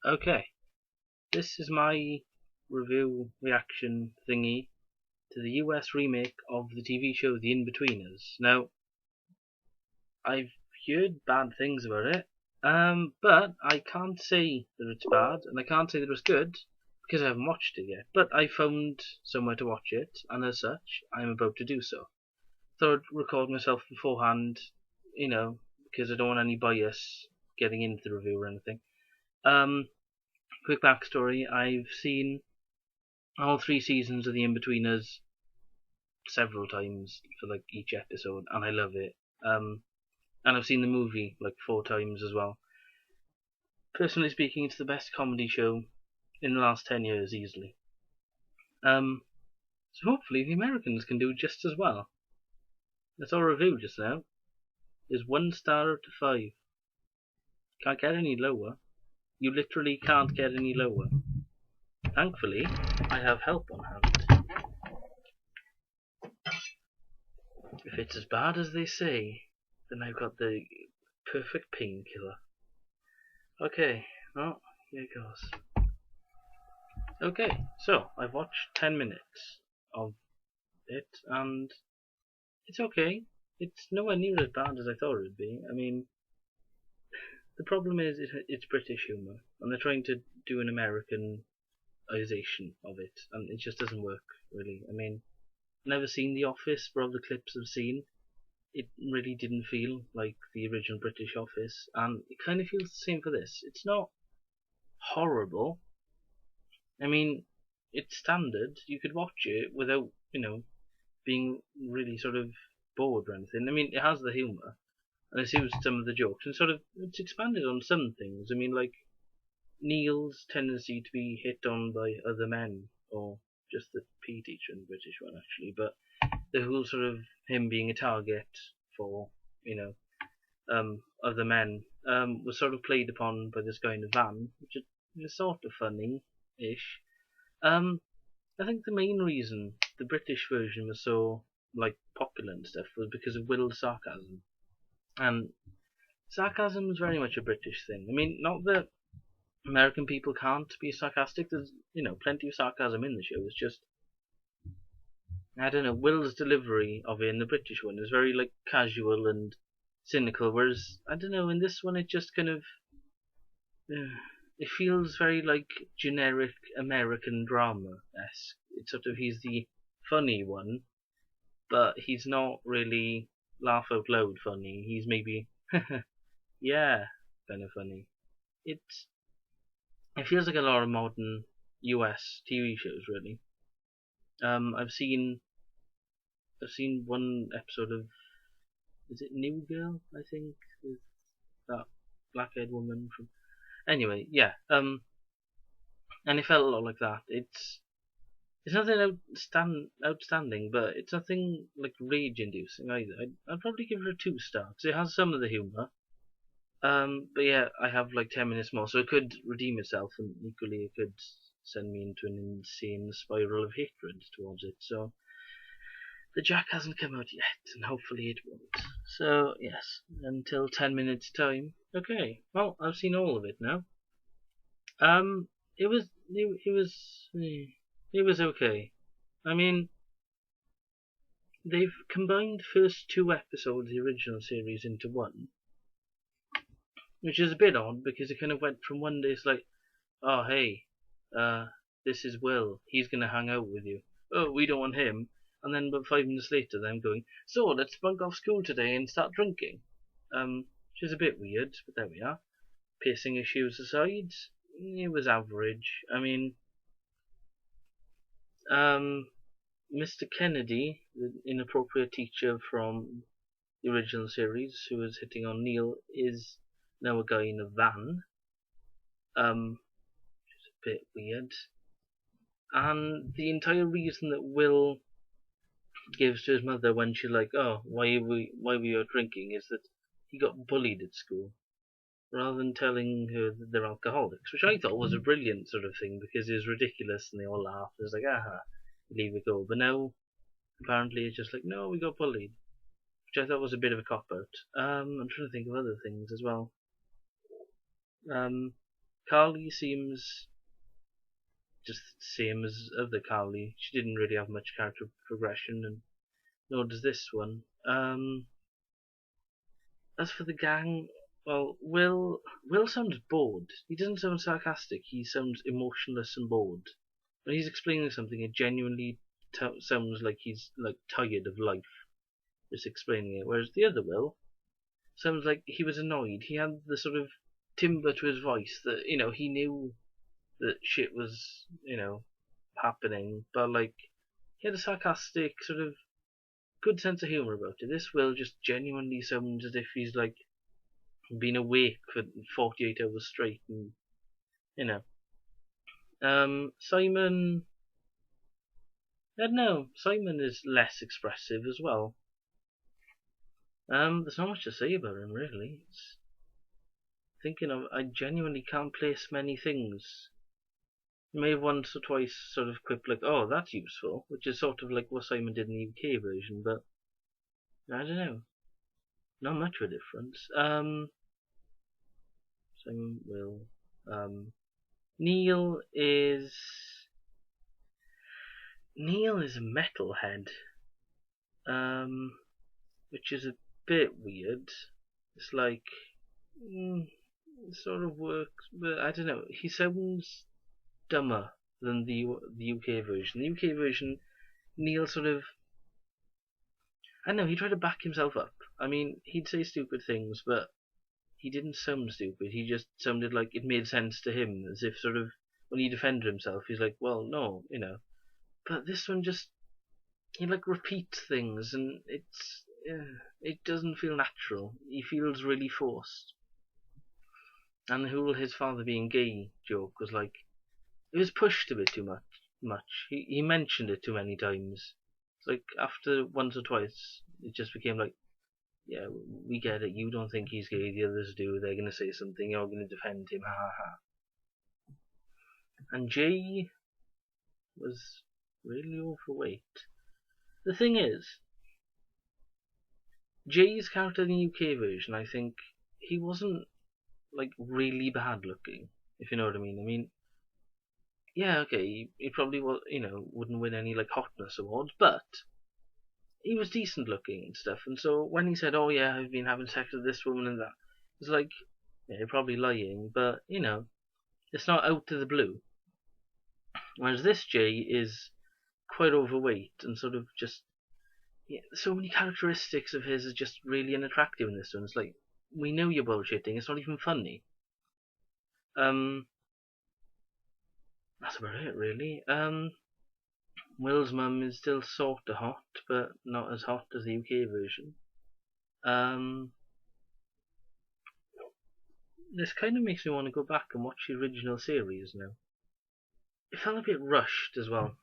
Okay, this is my review reaction thingy to the US remake of the TV show The Inbetweeners. Now, I've heard bad things about it, but I can't say that it's bad, and I can't say that it's good, because I haven't watched it yet. But I found somewhere to watch it, and as such, I'm about to do so. Thought I'd record myself beforehand, because I don't want any bias getting into the review or anything. Quick backstory, I've seen all 3 seasons of The Inbetweeners several times for like each episode, and I love it. And I've seen the movie like 4 times as well. Personally speaking, it's the best comedy show in the last 10 years easily. So hopefully the Americans can do just as well. That's our review just now. Is 1 star out of 5. Can't get any lower. You literally can't get any lower. Thankfully, I have help on hand. If it's as bad as they say, then I've got the perfect painkiller. Okay, well, here it goes. Okay, so I've watched 10 minutes of it, and it's okay. It's nowhere near as bad as I thought it would be. I mean, the problem is it's British humour, and they're trying to do an Americanization of it, and it just doesn't work, really. I mean, never seen The Office, but all the clips I've seen, it really didn't feel like the original British Office, and it kind of feels the same for this. It's not horrible. I mean, it's standard. You could watch it without, being really sort of bored or anything. I mean, it has the humour, and it's used some of the jokes, and sort of it's expanded on some things. I mean, like Neil's tendency to be hit on by other men, or just the PE teacher in the British one actually, but the whole sort of him being a target for other men was sort of played upon by this guy in a van, which is sort of funny-ish. I think the main reason the British version was so like popular and stuff was because of Will's sarcasm, and sarcasm is very much a British thing. I mean, not that American people can't be sarcastic. There's plenty of sarcasm in the show. It's just I don't know. Will's delivery of it in the British one is very like casual and cynical, whereas I don't know in this one it just kind of it feels very like generic American drama-esque. It's sort of he's the funny one, but he's not really laugh out loud funny. He's maybe yeah kind of funny. It feels like a lot of modern US TV shows really. I've seen one episode of, is it New Girl? I think with that black-haired woman from. Anyway, yeah. And it felt a lot like that. It's nothing outstanding, but it's nothing like rage-inducing either. I'd probably give it a 2 star because it has some of the humour. But yeah, I have like 10 minutes more, so it could redeem itself, and equally it could send me into an insane spiral of hatred towards it. So the Jack hasn't come out yet, and hopefully it won't. So yes, until 10 minutes time. Okay, well I've seen all of it now. It was okay. I mean, they've combined first 2 episodes of the original series into one, which is a bit odd because it kind of went from one day it's like, oh hey, this is Will, he's gonna hang out with you. Oh, we don't want him. And then about 5 minutes later, them going, so let's bunk off school today and start drinking. Which is a bit weird, but there we are. Piercing issues aside, it was average. I mean, Mr. Kennedy, the inappropriate teacher from the original series, who was hitting on Neil, is now a guy in a van. Which is a bit weird. And the entire reason that Will gives to his mother when she's like, oh, why were you out drinking, is that he got bullied at school, rather than telling her that they're alcoholics, which I thought was a brilliant sort of thing because it was ridiculous and they all laughed. It was like, aha, leave it go. But now, apparently, it's just like, no, we got bullied, which I thought was a bit of a cop out. I'm trying to think of other things as well. Carly seems just the same as other Carly. She didn't really have much character progression, and nor does this one. As for the gang, well, Will sounds bored. He doesn't sound sarcastic. He sounds emotionless and bored. When he's explaining something, it genuinely sounds like he's like tired of life, just explaining it. Whereas the other Will sounds like he was annoyed. He had the sort of timbre to his voice that he knew that shit was happening, but like he had a sarcastic sort of good sense of humor about it. This Will just genuinely sounds as if he's like been awake for 48 hours straight, and you know. Simon, I don't know. Simon is less expressive as well. There's not much to say about him really. It's thinking of, I genuinely can't place many things. You may have once or twice sort of quipped like, "Oh, that's useful," which is sort of like what Simon did in the UK version, but I don't know. Not much of a difference. Simon Will. Neil is a metalhead, which is a bit weird. It's like it sort of works, but I don't know. He sounds dumber than the UK version. The UK version, Neil sort of, I don't know. He tried to back himself up. I mean, he'd say stupid things, but he didn't sound stupid. He just sounded like it made sense to him, as if sort of when he defended himself, he's like, well, no, But this one just, he like repeats things, and it doesn't feel natural. He feels really forced. And the whole his father being gay joke was like, it was pushed a bit too much. He mentioned it too many times. It's like after once or twice, it just became like, yeah, we get it. You don't think he's gay, the others do. They're gonna say something. You're gonna defend him. Ha ha ha. And Jay was really overweight. The thing is, Jay's character in the UK version, I think he wasn't like really bad looking, if you know what I mean. I mean, yeah, okay, he probably wouldn't win any like hotness awards, but he was decent looking and stuff. And so when he said, "Oh yeah, I've been having sex with this woman and that," it's like, yeah, you're probably lying, but it's not out of the blue. Whereas this Jay is quite overweight and sort of just, yeah, so many characteristics of his are just really unattractive in this one. It's like, we know you're bullshitting. It's not even funny. That's about it, really. Will's mum is still sort of hot, but not as hot as the UK version. This kind of makes me want to go back and watch the original series now. It felt a bit rushed as well.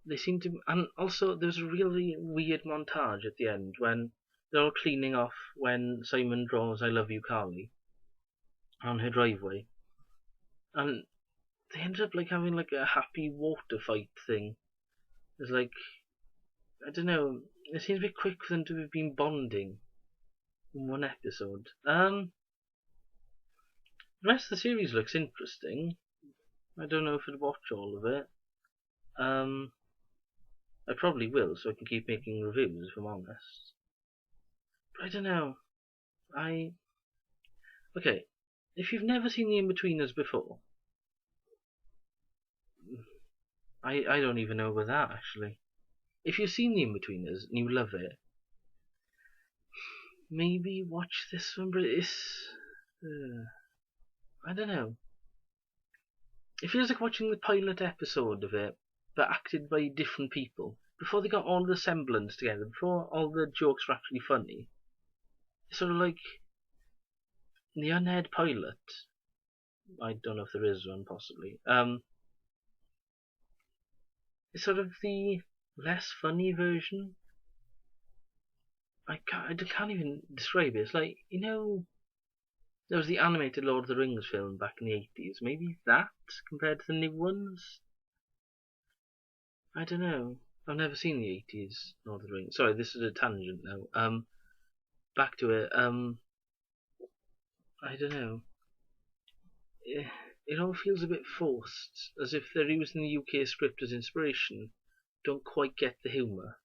They seem to, and also there's a really weird montage at the end when they're all cleaning off when Simon draws "I love you, Carly" on her driveway, and they end up like having like a happy water fight thing. It's like, I don't know, it seems a bit quick for them to have been bonding in one episode. The rest of the series looks interesting. I don't know if I'd watch all of it. I probably will, so I can keep making reviews, if I'm honest. But I don't know. Okay, if you've never seen the Inbetweeners before, I don't even know about that, actually. If you've seen the Inbetweeners and you love it, maybe watch this one, but it's... I don't know. It feels like watching the pilot episode of it, but acted by different people. Before they got all the semblance together, before all the jokes were actually funny. It's sort of like the unaired pilot. I don't know if there is one, possibly. It's sort of the less funny version. I can't even describe it. It's like, there was the animated Lord of the Rings film back in the 80s. Maybe that compared to the new ones? I don't know. I've never seen the 80s Lord of the Rings. Sorry, this is a tangent now. Back to it. I don't know. it all feels a bit forced, as if they're using the UK script as inspiration. Don't quite get the humour.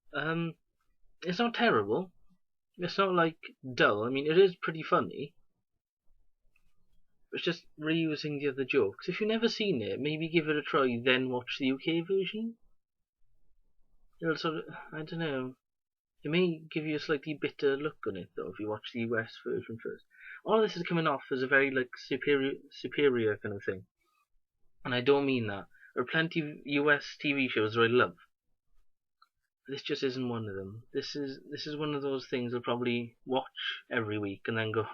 It's not terrible. It's not like dull. I mean, it is pretty funny. It's just reusing the other jokes. If you've never seen it, maybe give it a try, then watch the UK version. It'll sort of, I don't know. It may give you a slightly bitter look on it though if you watch the US version first. All this is coming off as a very like superior kind of thing, and I don't mean that. There are plenty of US TV shows that I love. This just isn't one of them. This is one of those things I'll probably watch every week and then go,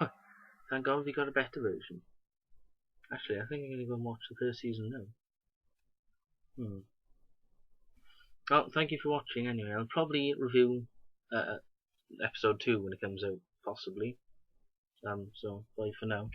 thank God we got a better version. Actually, I think I'm gonna go and watch the first season now. Well, thank you for watching anyway. I'll probably review episode 2 when it comes out, possibly. So bye for now.